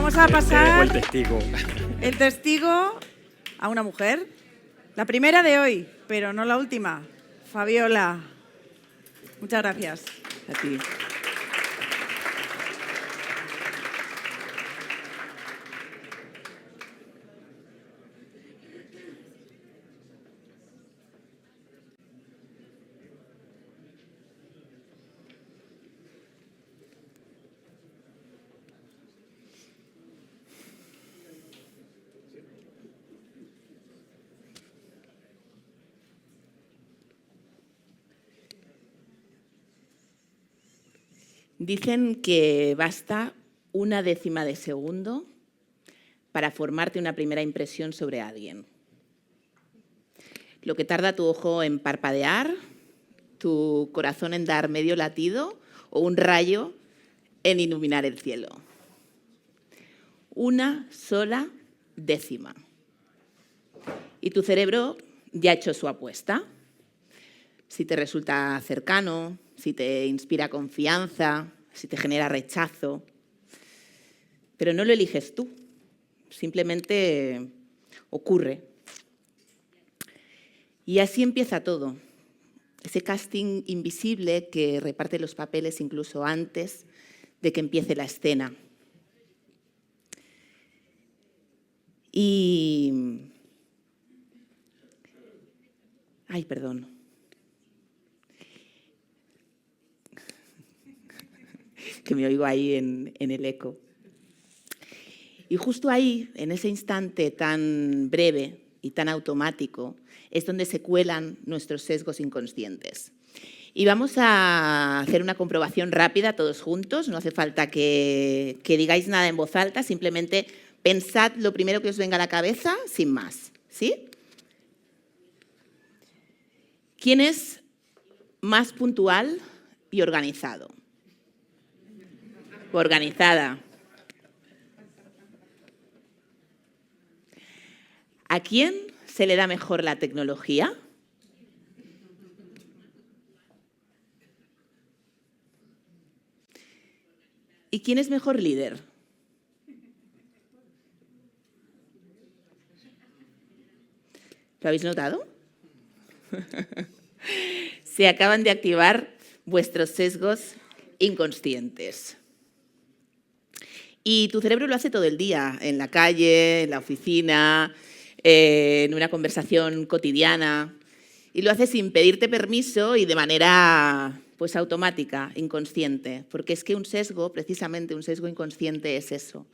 vamos a pasar el testigo. El testigo a una mujer. La primera de hoy, pero no la última. Fabiola. Muchas gracias. A ti. Dicen que basta 1/10 de segundo para formarte una primera impresión sobre alguien. Lo que tarda tu ojo en parpadear, tu corazón en dar medio latido o un rayo en iluminar el cielo. 1 sola décima. Y tu cerebro ya ha hecho su apuesta. Si te resulta cercano, si te inspira confianza, si te genera rechazo. Pero no lo eliges tú, simplemente ocurre. Y así empieza todo. Ese casting invisible que reparte los papeles incluso antes de que empiece la escena. Ay, perdón. Que me oigo ahí en el eco. Y justo ahí, en ese instante tan breve y tan automático, es donde se cuelan nuestros sesgos inconscientes. Y vamos a hacer una comprobación rápida todos juntos. No hace falta que digáis nada en voz alta, simplemente pensad lo primero que os venga a la cabeza, sin más. ¿Sí? ¿Quién es más puntual y organizado? Organizada. ¿A quién se le da mejor la tecnología? ¿Y quién es mejor líder? ¿Lo habéis notado? Se acaban de activar vuestros sesgos inconscientes. Y tu cerebro lo hace todo el día, en la calle, en la oficina, en una conversación cotidiana. Y lo hace sin pedirte permiso y de manera pues, automática, inconsciente. Porque es que un sesgo, precisamente un sesgo inconsciente es eso.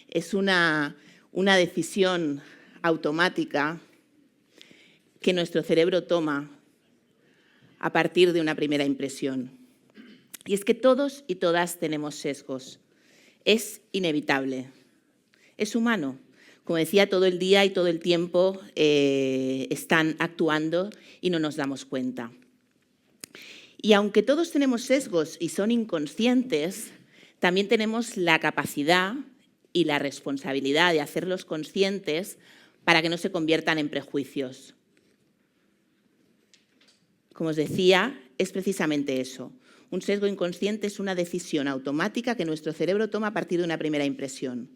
Es una decisión automática que nuestro cerebro toma a partir de una primera impresión. Y es que todos y todas tenemos sesgos. Es inevitable, es humano. Como decía, todo el día y todo el tiempo están actuando y no nos damos cuenta. Y aunque todos tenemos sesgos y son inconscientes, también tenemos la capacidad y la responsabilidad de hacerlos conscientes para que no se conviertan en prejuicios. Como os decía, es precisamente eso. Un sesgo inconsciente es una decisión automática que nuestro cerebro toma a partir de una primera impresión.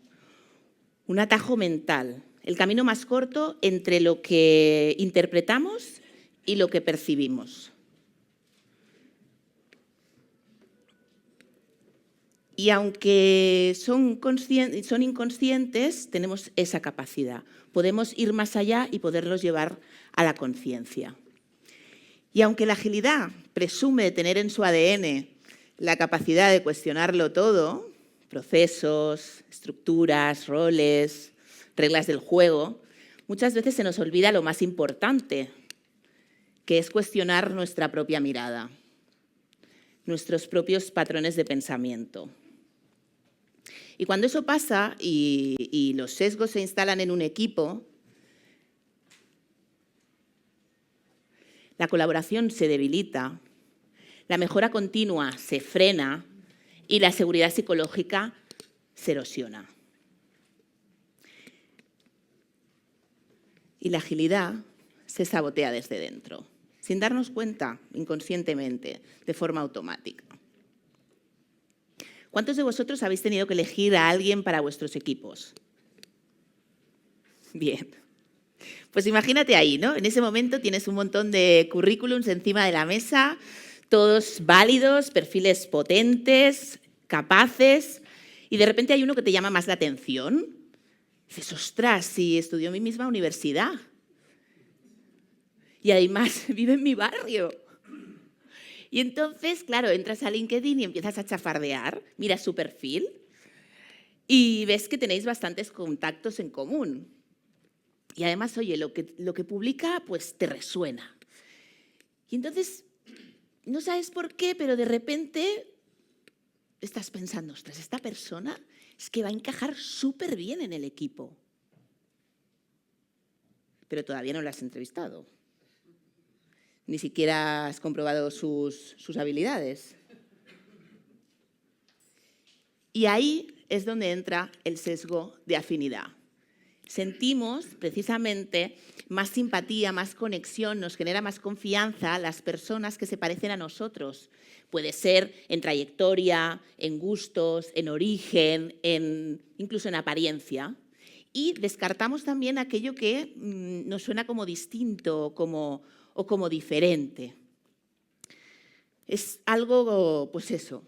Un atajo mental, el camino más corto entre lo que interpretamos y lo que percibimos. Y aunque son inconscientes, tenemos esa capacidad. Podemos ir más allá y poderlos llevar a la conciencia. Y aunque la agilidad presume de tener en su ADN la capacidad de cuestionarlo todo, procesos, estructuras, roles, reglas del juego, muchas veces se nos olvida lo más importante, que es cuestionar nuestra propia mirada, nuestros propios patrones de pensamiento. Y cuando eso pasa y los sesgos se instalan en un equipo, la colaboración se debilita, la mejora continua se frena y la seguridad psicológica se erosiona. Y la agilidad se sabotea desde dentro, sin darnos cuenta, inconscientemente, de forma automática. ¿Cuántos de vosotros habéis tenido que elegir a alguien para vuestros equipos? Bien. Pues imagínate ahí, ¿no? En ese momento tienes un montón de currículums encima de la mesa, todos válidos, perfiles potentes, capaces, y de repente hay uno que te llama más la atención. Dices, ostras, si estudió en mi misma universidad. Y además vive en mi barrio. Y entonces, claro, entras a LinkedIn y empiezas a chafardear, miras su perfil y ves que tenéis bastantes contactos en común. Y además, oye, lo que publica pues te resuena. Y entonces, no sabes por qué, pero de repente estás pensando, ostras, esta persona es que va a encajar súper bien en el equipo. Pero todavía no la has entrevistado. Ni siquiera has comprobado sus habilidades. Y ahí es donde entra el sesgo de afinidad. Sentimos precisamente más simpatía, más conexión, nos genera más confianza las personas que se parecen a nosotros. Puede ser en trayectoria, en gustos, en origen, incluso en apariencia. Y descartamos también aquello que nos suena como distinto o como diferente. Es algo, pues eso,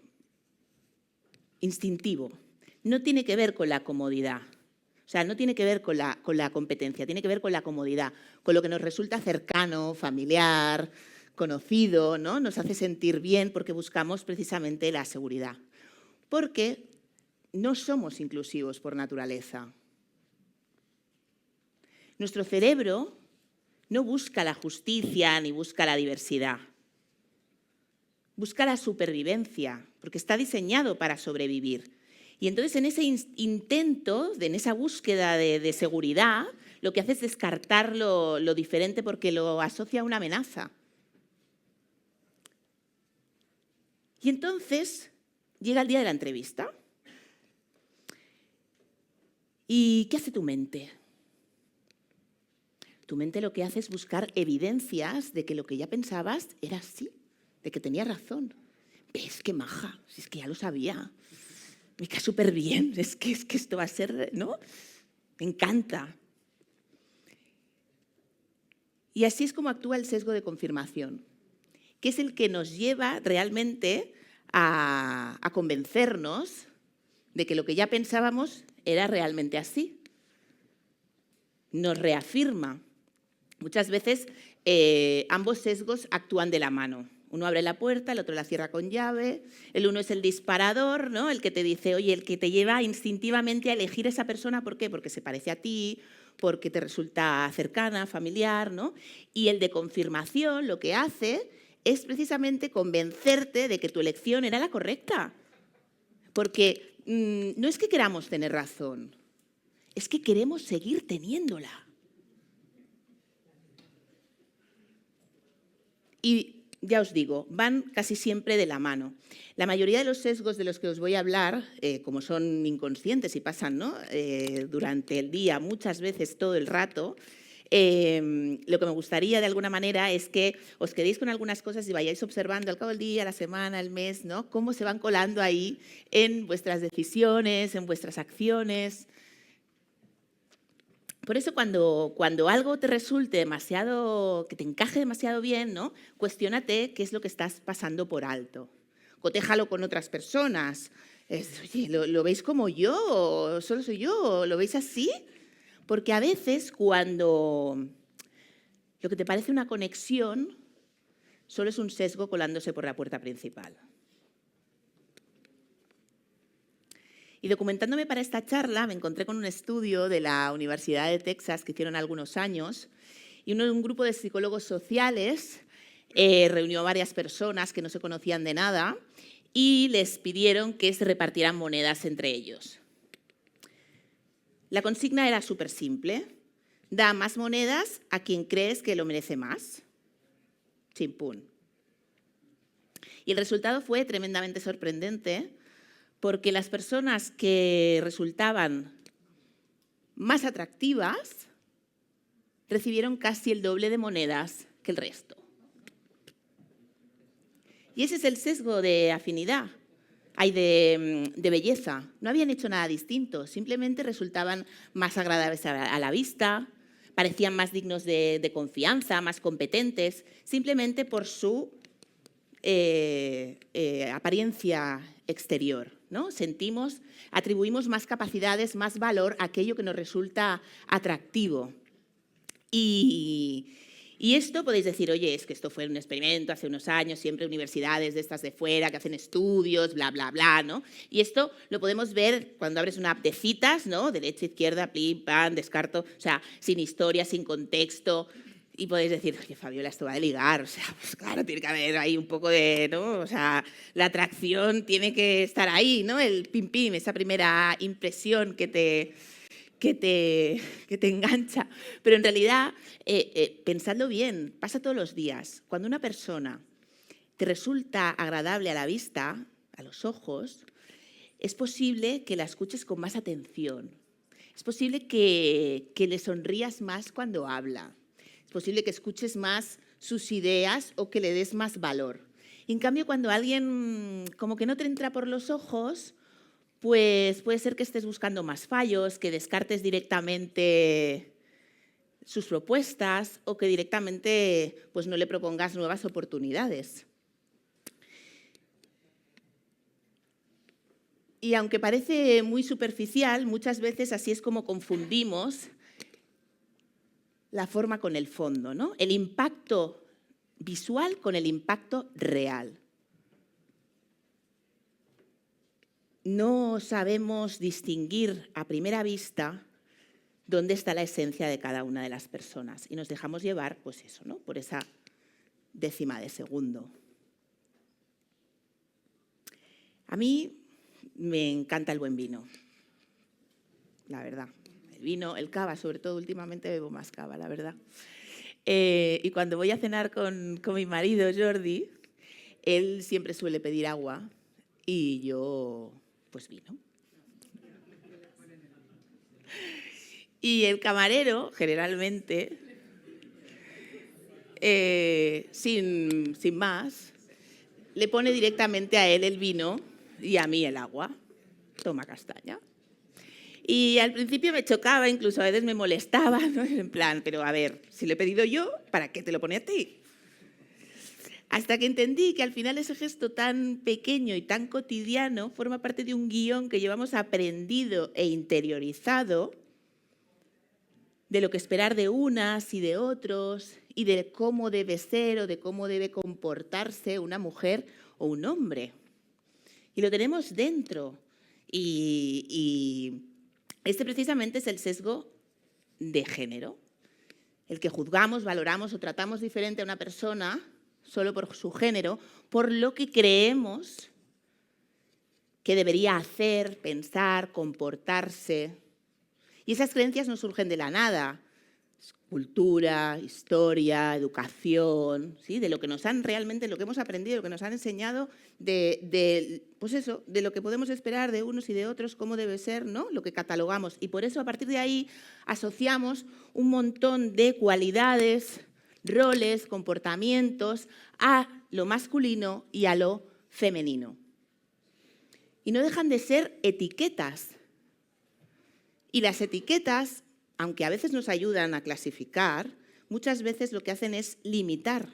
instintivo. No tiene que ver con la comodidad. O sea, no tiene que ver con la competencia, tiene que ver con la comodidad, con lo que nos resulta cercano, familiar, conocido, ¿no? Nos hace sentir bien porque buscamos precisamente la seguridad. Porque no somos inclusivos por naturaleza. Nuestro cerebro no busca la justicia ni busca la diversidad. Busca la supervivencia, porque está diseñado para sobrevivir. Y entonces en ese intento, en esa búsqueda de seguridad, lo que hace es descartar lo diferente porque lo asocia a una amenaza. Y entonces llega el día de la entrevista. ¿Y qué hace tu mente? Tu mente lo que hace es buscar evidencias de que lo que ya pensabas era así, de que tenía razón. ¿Ves qué maja? Si es que ya lo sabía. Me cae súper bien, es que esto va a ser, ¿no? Me encanta. Y así es como actúa el sesgo de confirmación, que es el que nos lleva realmente a convencernos de que lo que ya pensábamos era realmente así. Nos reafirma. Muchas veces ambos sesgos actúan de la mano. Uno abre la puerta, el otro la cierra con llave. El uno es el disparador, ¿no? El que te dice, oye, el que te lleva instintivamente a elegir a esa persona. ¿Por qué? Porque se parece a ti, porque te resulta cercana, familiar, ¿no? Y el de confirmación lo que hace es precisamente convencerte de que tu elección era la correcta. Porque no es que queramos tener razón, es que queremos seguir teniéndola. Y ya os digo, van casi siempre de la mano. La mayoría de los sesgos de los que os voy a hablar, como son inconscientes y pasan, ¿no? Durante el día, muchas veces todo el rato, lo que me gustaría de alguna manera es que os quedéis con algunas cosas y vayáis observando al cabo del día, la semana, el mes, ¿no? Cómo se van colando ahí en vuestras decisiones, en vuestras acciones. Por eso cuando algo te resulte demasiado, que te encaje demasiado bien, ¿no? Cuestiónate qué es lo que estás pasando por alto. Cotéjalo con otras personas. Oye, ¿lo veis como yo? ¿O solo soy yo? ¿Lo veis así? Porque a veces cuando lo que te parece una conexión solo es un sesgo colándose por la puerta principal. Y documentándome para esta charla me encontré con un estudio de la Universidad de Texas que hicieron algunos años y un grupo de psicólogos sociales reunió a varias personas que no se conocían de nada y les pidieron que se repartieran monedas entre ellos. La consigna era súper simple. Da más monedas a quien crees que lo merece más. Chimpún. Y el resultado fue tremendamente sorprendente porque las personas que resultaban más atractivas recibieron casi el doble de monedas que el resto. Y ese es el sesgo de afinidad. hay de belleza. No habían hecho nada distinto, simplemente resultaban más agradables a la vista, parecían más dignos de confianza, más competentes, simplemente por su apariencia exterior, ¿no? Atribuimos más capacidades, más valor a aquello que nos resulta atractivo. Y esto podéis decir, oye, es que esto fue un experimento hace unos años, siempre universidades de estas de fuera que hacen estudios, bla, bla, bla, ¿no? Y esto lo podemos ver cuando abres una app de citas, ¿no? Derecha, izquierda, plim, pam, descarto, o sea, sin historia, sin contexto. Y podéis decir, oye, Fabiola, esto va de ligar, o sea, pues claro, tiene que haber ahí un poco de, ¿no? O sea, la atracción tiene que estar ahí, ¿no? El pim, pim, esa primera impresión que te engancha. Pero en realidad, pensadlo bien, pasa todos los días. Cuando una persona te resulta agradable a la vista, a los ojos, es posible que la escuches con más atención. Es posible que le sonrías más cuando habla. Es posible que escuches más sus ideas o que le des más valor. Y en cambio, cuando alguien como que no te entra por los ojos, pues puede ser que estés buscando más fallos, que descartes directamente sus propuestas o que directamente pues no le propongas nuevas oportunidades. Y aunque parece muy superficial, muchas veces así es como confundimos la forma con el fondo, ¿no? El impacto visual con el impacto real. No sabemos distinguir a primera vista dónde está la esencia de cada una de las personas y nos dejamos llevar, pues eso, ¿no? Por esa décima de segundo. A mí me encanta el buen vino, la verdad. El vino, el cava, sobre todo últimamente bebo más cava, la verdad. Y cuando voy a cenar con mi marido, Jordi, él siempre suele pedir agua y yo, pues vino. Y el camarero, generalmente, sin más, le pone directamente a él el vino y a mí el agua. Toma castaña. Y al principio me chocaba, incluso a veces me molestaba, ¿no? En plan, pero a ver, si lo he pedido yo, ¿para qué te lo pone a ti? Hasta que entendí que al final ese gesto tan pequeño y tan cotidiano forma parte de un guión que llevamos aprendido e interiorizado de lo que esperar de unas y de otros y de cómo debe ser o de cómo debe comportarse una mujer o un hombre. Y lo tenemos dentro. Y este precisamente es el sesgo de género. El que juzgamos, valoramos o tratamos diferente a una persona solo por su género, por lo que creemos que debería hacer, pensar, comportarse. Y esas creencias no surgen de la nada. Cultura, historia, educación, ¿sí? De lo que nos han realmente, lo que hemos aprendido, lo que nos han enseñado, pues eso, de lo que podemos esperar de unos y de otros, cómo debe ser, ¿no? Lo que catalogamos. Y por eso, a partir de ahí, asociamos un montón de cualidades, roles, comportamientos a lo masculino y a lo femenino. Y no dejan de ser etiquetas. Y las etiquetas, aunque a veces nos ayudan a clasificar, muchas veces lo que hacen es limitar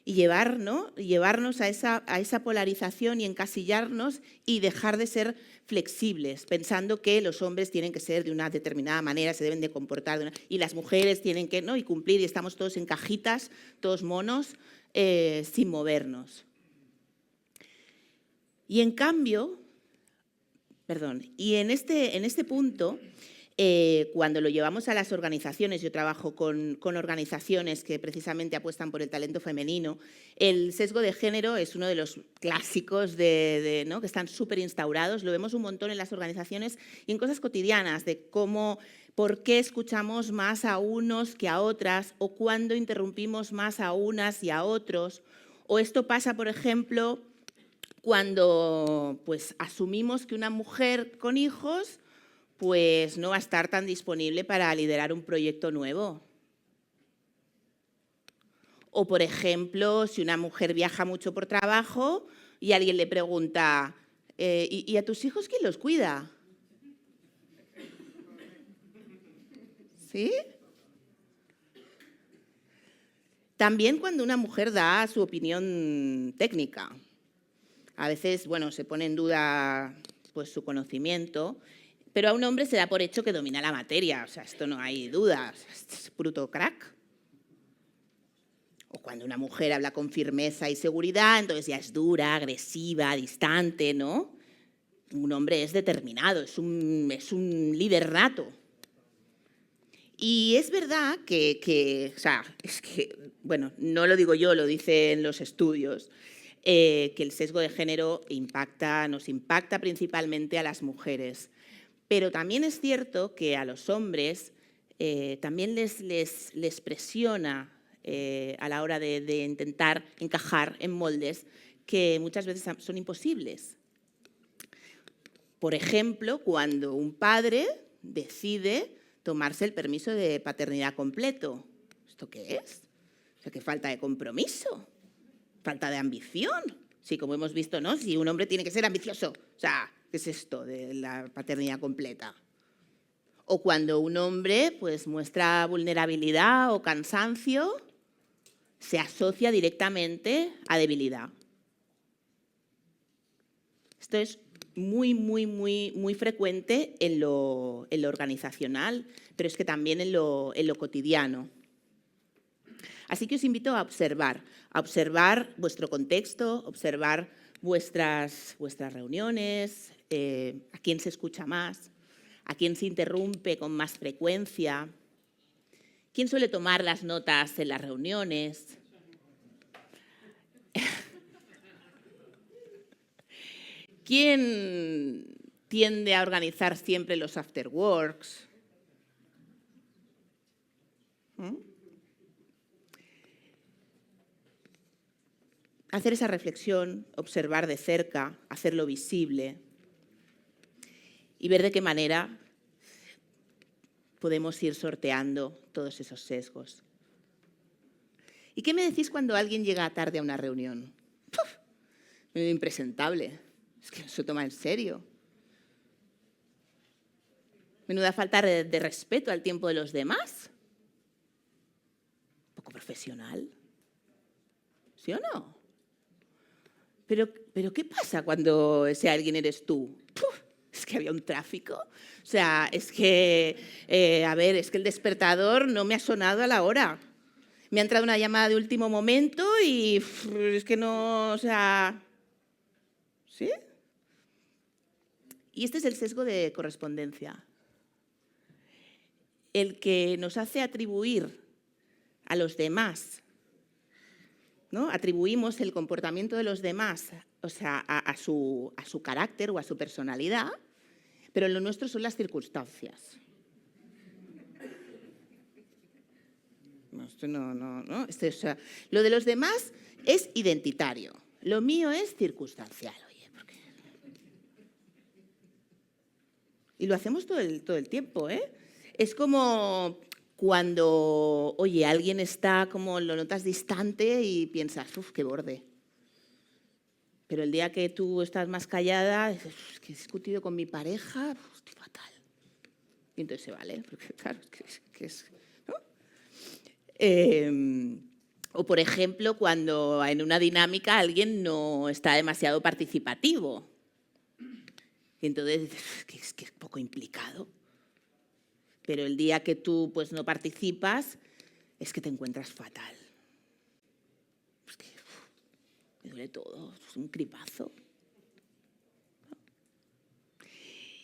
y llevarnos a esa polarización y encasillarnos y dejar de ser flexibles, pensando que los hombres tienen que ser de una determinada manera, se deben de comportar, y las mujeres tienen que, ¿no? Y cumplir, y estamos todos en cajitas, todos monos, sin movernos. Y en cambio, en este punto, cuando lo llevamos a las organizaciones, yo trabajo con organizaciones que precisamente apuestan por el talento femenino, el sesgo de género es uno de los clásicos ¿no? que están súper instaurados, lo vemos un montón en las organizaciones y en cosas cotidianas, de cómo, por qué escuchamos más a unos que a otras o cuándo interrumpimos más a unas y a otros. O esto pasa, por ejemplo, cuando pues, asumimos que una mujer con hijos pues no va a estar tan disponible para liderar un proyecto nuevo. O, por ejemplo, si una mujer viaja mucho por trabajo y alguien le pregunta, ¿Y a tus hijos quién los cuida? ¿Sí? También cuando una mujer da su opinión técnica. A veces, bueno, se pone en duda pues, su conocimiento, pero a un hombre se da por hecho que domina la materia. O sea, esto no hay duda. O sea, esto es bruto crack. O cuando una mujer habla con firmeza y seguridad, entonces ya es dura, agresiva, distante, ¿no? Un hombre es determinado, es un líder nato. Y es verdad o sea, es que, bueno, no lo digo yo, lo dicen los estudios, que el sesgo de género nos impacta principalmente a las mujeres. Pero también es cierto que a los hombres también les presiona a la hora de intentar encajar en moldes que muchas veces son imposibles. Por ejemplo, cuando un padre decide tomarse el permiso de paternidad completo. ¿Esto qué es? O sea, qué falta de compromiso, falta de ambición. Sí, como hemos visto, ¿no? Si un hombre tiene que ser ambicioso. O sea, ¿qué es esto de la paternidad completa? O cuando un hombre pues, muestra vulnerabilidad o cansancio, se asocia directamente a debilidad. Esto es muy frecuente en lo organizacional, pero es que también en lo cotidiano. Así que os invito a observar vuestro contexto, observar vuestras reuniones, a quién se escucha más, a quién se interrumpe con más frecuencia, quién suele tomar las notas en las reuniones. ¿Quién tiende a organizar siempre los afterworks? Hacer esa reflexión, observar de cerca, hacerlo visible y ver de qué manera podemos ir sorteando todos esos sesgos. ¿Y qué me decís cuando alguien llega tarde a una reunión? ¡Puf! Medio impresentable. Es que no se toma en serio. Menuda falta de respeto al tiempo de los demás. Poco profesional. ¿Sí o no? Pero ¿qué pasa cuando ese alguien eres tú? ¡Puf! Es que había un tráfico. O sea, es que, es que el despertador no me ha sonado a la hora. Me ha entrado una llamada de último momento y es que no, o sea... ¿Sí? Y este es el sesgo de correspondencia. El que nos hace atribuir a los demás, ¿no? Atribuimos el comportamiento de los demás, o sea, a su carácter o a su personalidad, pero lo nuestro son las circunstancias. No. O sea, lo de los demás es identitario, lo mío es circunstancial. Y lo hacemos todo el tiempo, ¿eh? Es como cuando, oye, alguien está como lo notas distante y piensas, uff, qué borde. Pero el día que tú estás más callada, dices, es que he discutido con mi pareja, estoy fatal. Y entonces se vale, porque claro, ¿no? O por ejemplo, cuando en una dinámica alguien no está demasiado participativo. Y entonces dices, que es poco implicado. Pero el día que tú pues, no participas, es que te encuentras fatal. Es que me duele todo, es un gripazo.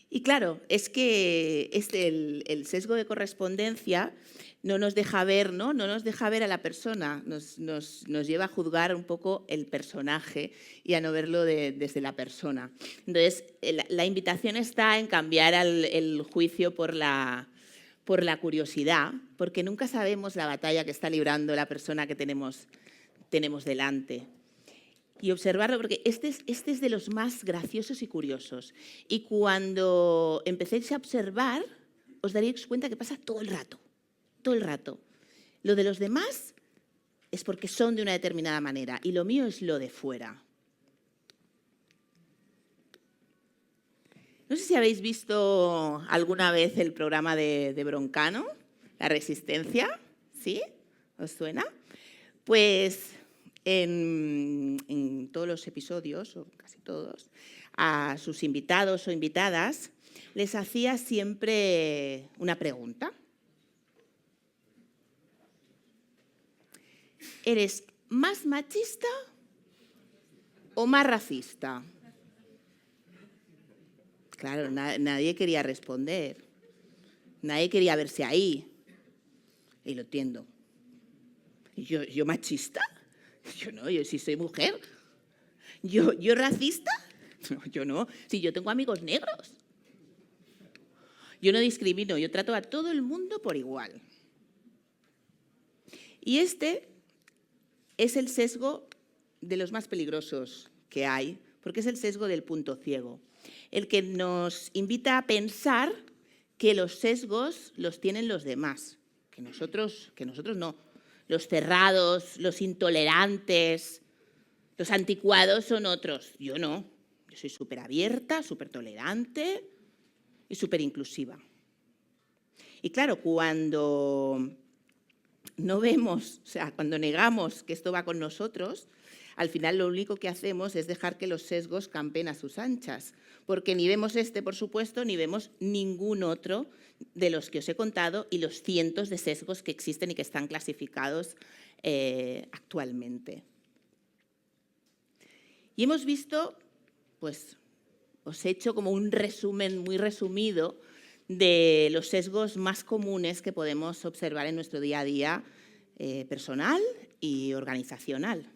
Y claro, es que el sesgo de correspondencia no nos deja ver, ¿no? No nos deja ver a la persona, nos lleva a juzgar un poco el personaje y a no verlo desde la persona. Entonces, la invitación está en cambiar el juicio por la curiosidad, porque nunca sabemos la batalla que está librando la persona que tenemos delante. Y observarlo, porque este es de los más graciosos y curiosos. Y cuando empecéis a observar, os daréis cuenta que pasa todo el rato. Lo de los demás es porque son de una determinada manera y lo mío es lo de fuera. No sé si habéis visto alguna vez el programa de Broncano, La Resistencia, ¿sí? ¿Os suena? Pues en todos los episodios, o casi todos, a sus invitados o invitadas les hacía siempre una pregunta. ¿Eres más machista o más racista? Claro, nadie quería responder. Nadie quería verse ahí. Y lo entiendo. ¿Yo machista? Yo no, yo sí soy mujer. ¿Yo racista? No, yo no. Sí, yo tengo amigos negros. Yo no discrimino, yo trato a todo el mundo por igual. Y este es el sesgo de los más peligrosos que hay, porque es el sesgo del punto ciego, el que nos invita a pensar que los sesgos los tienen los demás, que nosotros no. Los cerrados, los intolerantes, los anticuados son otros. Yo no. Yo soy súper abierta, súper tolerante y súper inclusiva. Y claro, cuando no vemos, o sea, cuando negamos que esto va con nosotros, al final lo único que hacemos es dejar que los sesgos campen a sus anchas, porque ni vemos este, por supuesto, ni vemos ningún otro de los que os he contado y los cientos de sesgos que existen y que están clasificados actualmente. Y hemos visto, pues os he hecho como un resumen muy resumido de los sesgos más comunes que podemos observar en nuestro día a día personal y organizacional.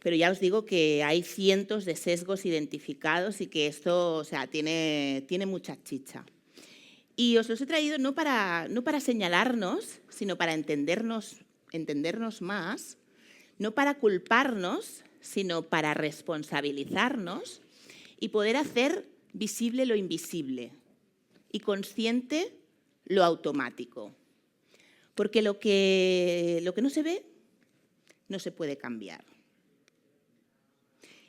Pero ya os digo que hay cientos de sesgos identificados y que esto, o sea, tiene mucha chicha. Y os los he traído no para señalarnos, sino para entendernos más, no para culparnos, sino para responsabilizarnos y poder hacer visible lo invisible y consciente lo automático. Porque lo que no se ve no se puede cambiar.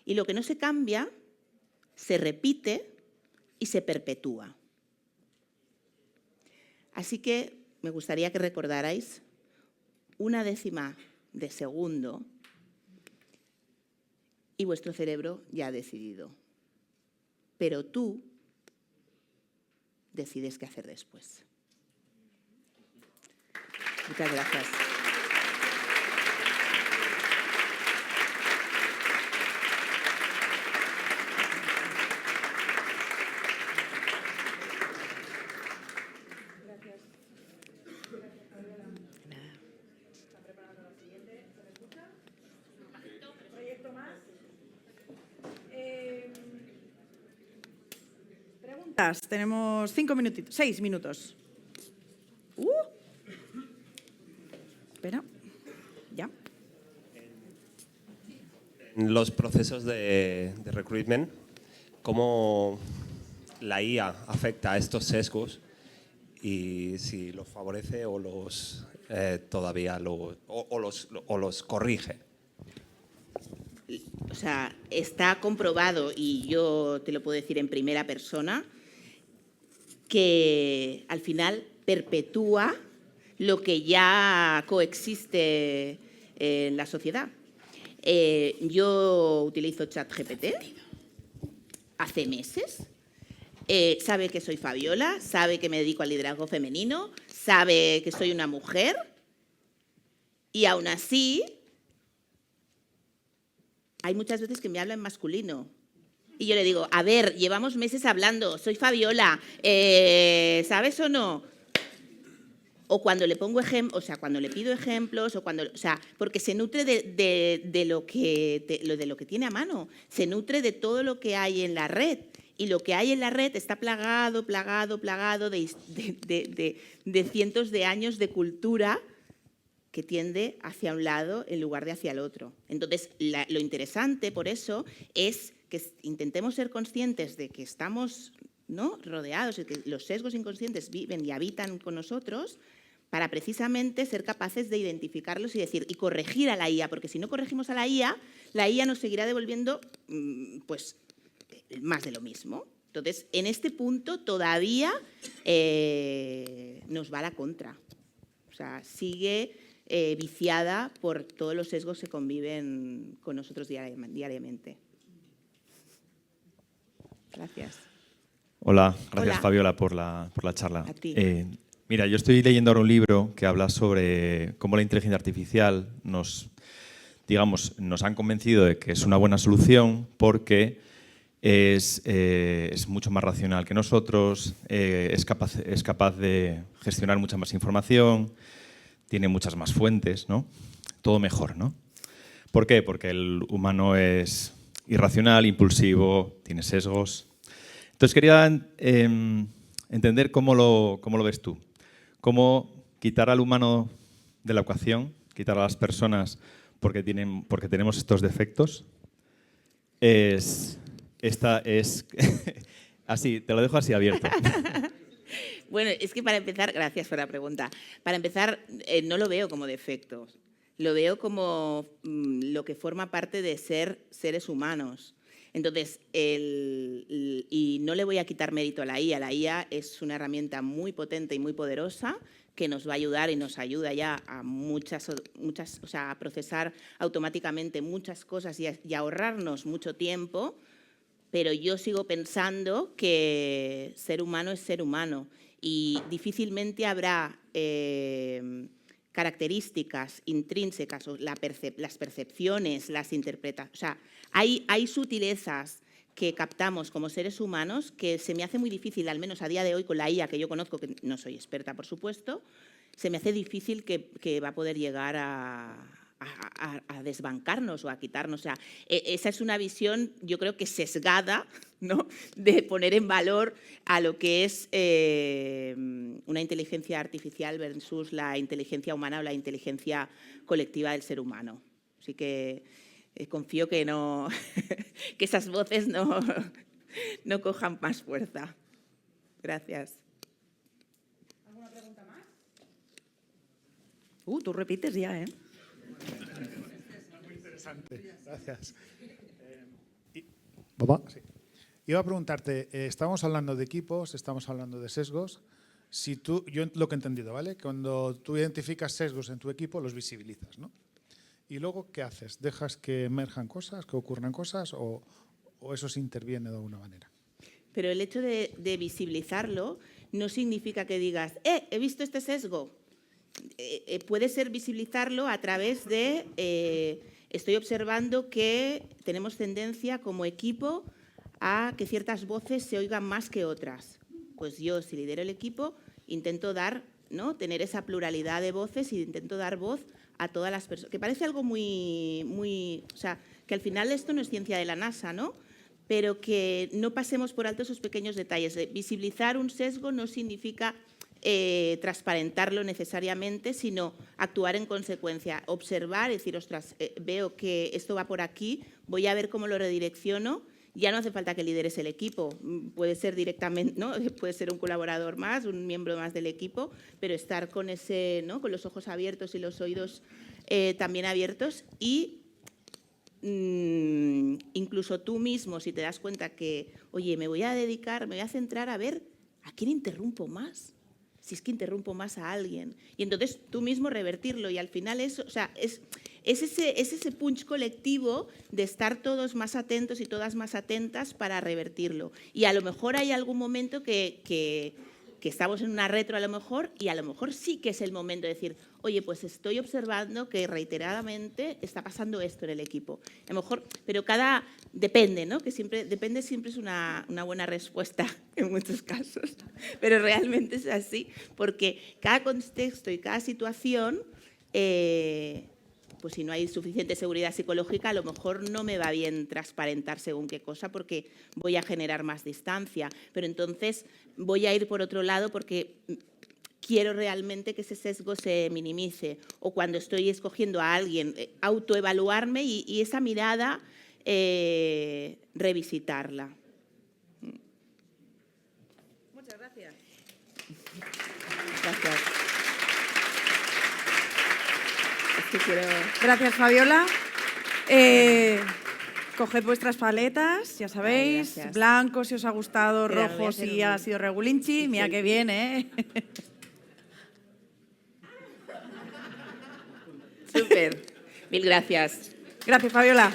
Y lo que no se cambia se repite y se perpetúa. Así que me gustaría que recordarais una décima de segundo y vuestro cerebro ya ha decidido. Pero tú decides qué hacer después. Muchas gracias. Tenemos 5 minutitos, 6 minutos. Espera, ya. En los procesos de recruitment, ¿cómo la IA afecta a estos sesgos y si los favorece o los los corrige? O sea, está comprobado, y yo te lo puedo decir en primera persona, que al final perpetúa lo que ya coexiste en la sociedad. Yo utilizo ChatGPT hace meses. Sabe que soy Fabiola, sabe que me dedico al liderazgo femenino, sabe que soy una mujer y aún así hay muchas veces que me habla en masculino. Y yo le digo, a ver, llevamos meses hablando, soy Fabiola, ¿sabes o no? O cuando le pongo ejemplos, o sea, cuando le pido ejemplos, o sea, porque se nutre de lo que tiene a mano, se nutre de todo lo que hay en la red. Y lo que hay en la red está plagado de cientos de años de cultura que tiende hacia un lado en lugar de hacia el otro. Entonces, lo interesante, por eso, es que intentemos ser conscientes de que estamos, ¿no?, rodeados, de que los sesgos inconscientes viven y habitan con nosotros, para precisamente ser capaces de identificarlos y decir, y corregir a la IA, porque si no corregimos a la IA nos seguirá devolviendo pues más de lo mismo. Entonces, en este punto todavía nos va a la contra. O sea, sigue viciada por todos los sesgos que conviven con nosotros diariamente. Gracias. Hola, gracias Hola. Fabiola por la charla. A ti. Mira, yo estoy leyendo ahora un libro que habla sobre cómo la inteligencia artificial nos han convencido de que es una buena solución porque es mucho más racional que nosotros, es capaz de gestionar mucha más información, tiene muchas más fuentes, ¿no? Todo mejor, ¿no? ¿Por qué? Porque el humano es irracional, impulsivo, tiene sesgos. Entonces quería entender cómo lo ves tú. Cómo quitar al humano de la ecuación, quitar a las personas porque tenemos estos defectos, así, te lo dejo así abierto. Bueno, es que para empezar, gracias por la pregunta. Para empezar, no lo veo como defectos. Lo veo como lo que forma parte de ser seres humanos. Entonces, y no le voy a quitar mérito a la IA. La IA es una herramienta muy potente y muy poderosa que nos va a ayudar y nos ayuda ya a a procesar automáticamente muchas cosas y a ahorrarnos mucho tiempo, pero yo sigo pensando que ser humano es ser humano y difícilmente habrá características intrínsecas o las percepciones, las interpretaciones. O sea, hay sutilezas que captamos como seres humanos que se me hace muy difícil, al menos a día de hoy con la IA que yo conozco, que no soy experta por supuesto, se me hace difícil que va a poder llegar a desbancarnos o a quitarnos. O sea, esa es una visión, yo creo que sesgada, ¿no?, de poner en valor a lo que es una inteligencia artificial versus la inteligencia humana o la inteligencia colectiva del ser humano. Así que confío que no que esas voces no cojan más fuerza. Gracias. ¿Alguna pregunta más? Tú repites ya, ¿eh? Muy interesante, gracias. ¿Papá? Sí. Iba a preguntarte, estamos hablando de equipos, estamos hablando de sesgos. Yo lo que he entendido, ¿vale? Cuando tú identificas sesgos en tu equipo, los visibilizas, ¿no? Y luego, ¿qué haces? ¿Dejas que emerjan cosas, que ocurran cosas o eso se interviene de alguna manera? Pero el hecho de visibilizarlo no significa que digas, he visto este sesgo. Puede ser visibilizarlo a través de, estoy observando que tenemos tendencia como equipo a que ciertas voces se oigan más que otras. Pues yo, si lidero el equipo, intento tener esa pluralidad de voces y intento dar voz a todas las personas. Que parece algo o sea, que al final esto no es ciencia de la NASA, ¿no? Pero que no pasemos por alto esos pequeños detalles. Visibilizar un sesgo no significa transparentarlo necesariamente, sino actuar en consecuencia, observar, decir, ostras, veo que esto va por aquí, voy a ver cómo lo redirecciono. Ya no hace falta que lideres el equipo, puede ser directamente, ¿no?, puede ser un colaborador más, un miembro más del equipo, pero estar con con los ojos abiertos y los oídos también abiertos y incluso tú mismo, si te das cuenta que, oye, me voy a centrar a ver a quién interrumpo más, si es que interrumpo más a alguien. Y entonces tú mismo revertirlo y al final eso, o sea, es ese punch colectivo de estar todos más atentos y todas más atentas para revertirlo. Y a lo mejor hay algún momento que estamos en una retro a lo mejor y a lo mejor sí que es el momento de decir, oye, pues estoy observando que reiteradamente está pasando esto en el equipo. A lo mejor, pero depende, ¿no? Que depende siempre es una buena respuesta en muchos casos, pero realmente es así, porque cada contexto y cada situación, pues si no hay suficiente seguridad psicológica, a lo mejor no me va bien transparentar según qué cosa porque voy a generar más distancia, pero entonces voy a ir por otro lado porque quiero realmente que ese sesgo se minimice, o cuando estoy escogiendo a alguien, autoevaluarme y esa mirada revisitarla. Muchas gracias. Gracias. Gracias, Fabiola. Coged vuestras paletas, ya sabéis, gracias. blanco si os ha gustado, Espera, voy a rojo hacer si un- ha sido regulinchi. Mira qué bien, ¿eh? Súper. Mil gracias. Gracias, Fabiola.